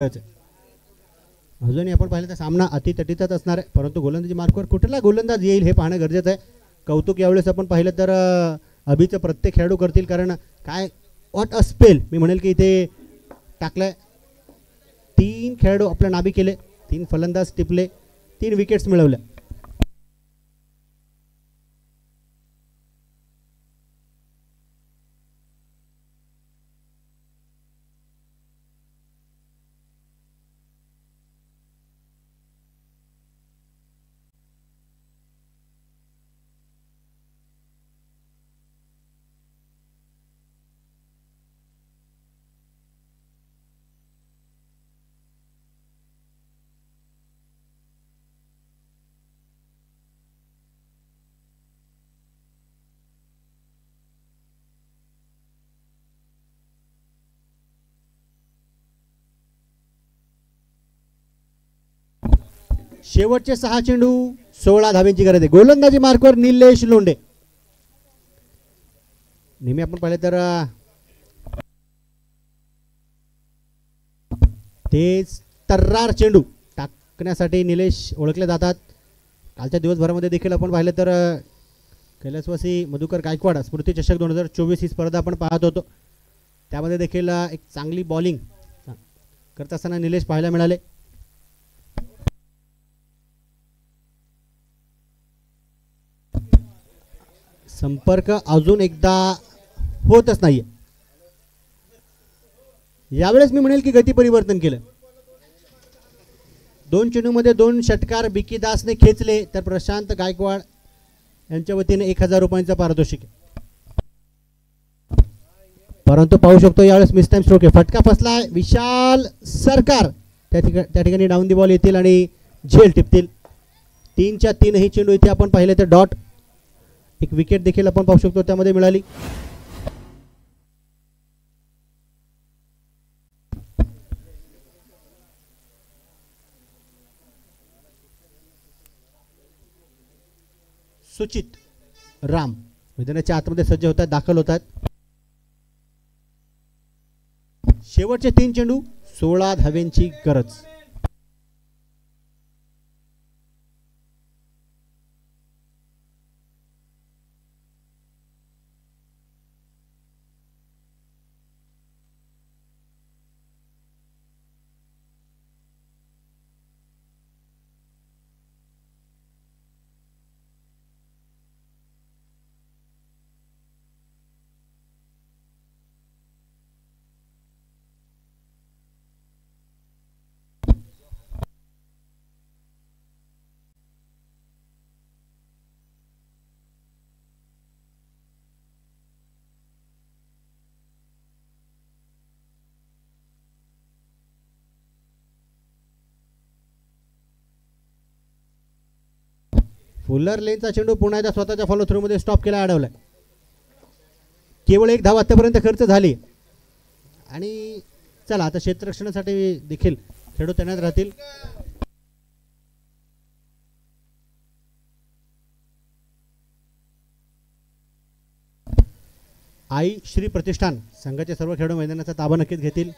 अजूनही आपण पाहिलं तर सामना अतितटीचाच असणार आहे, परंतु गोलंदाजी मार्कवर कुठला गोलंदाज येईल हे पाहणं गरजेचं आहे. कौतुक यावेळेस आपण पाहिलं तर अभिचं प्रत्येक खेळाडू करतील, कारण काय व्हॉट अ स्पेल मी म्हणेल की इथे टाकलंय. 3 खेळाडू आपल्या नाबी केले, 3 फलंदाज टिपले, 3 विकेट्स मिळवल्या. शेवटचे 6 चेंडू 16 धाब्यांची गरज आहे. गोलंदाजी मार्कवर निलेश लोंढे. नेहमी आपण पाहिले तर ते तर्रार चेंडू टाकण्यासाठी निलेश ओळखले जातात. कालच्या दिवसभरामध्ये देखील आपण पाहिलं तर कैलासवासी मधुकर गायकवाड स्मृती चषक 2024 ही स्पर्धा आपण पाहत होतो. त्यामध्ये देखील एक चांगली बॉलिंग करत असताना निलेश पाहायला मिळाले. संपर्क अजून एकदा होतच नाहीये. यावेळेस मी म्हणेल की गती परिवर्तन केलं. 2 चेंडूमध्ये 2 षटकार बिकी दासने खेचले, तर प्रशांत गायकवाड यांच्या वतीने 1000 रुपयांचा पारितोषिक. परंतु पाहू शकतो यावेळेस मिस टाइम स्ट्रोक आहे. फटका फसलाय. विशाल सरकार त्या ठिकाणी डाऊन दी बॉल येतील आणि झेल टिपतील. 3च्या 3 चेंडू इथे आपण पाहिले तर डॉट. एक विकेट देखील आपण पाहू शकतो त्यामध्ये मिळाली. सुचित राम मैदानाच्या आतमध्ये सज्ज होतात, दाखल होतात. शेवटचे 3 चेंडू 16 धाव्यांची गरज. फुलर लेनचा चेंडू पुन्हा एकदा स्वतःच्या फॉलो थ्रू मध्ये स्टॉप केला, अडवलाय. केवळ 1 धाव आतापर्यंत खर्च झाली. आणि चला आता क्षेत्ररक्षणासाठी देखील खेळाडू तैनात राहतील. आई श्री प्रतिष्ठान संघाचे सर्व खेळाडू मैदानाचा ताबा नक्कीच घेतील.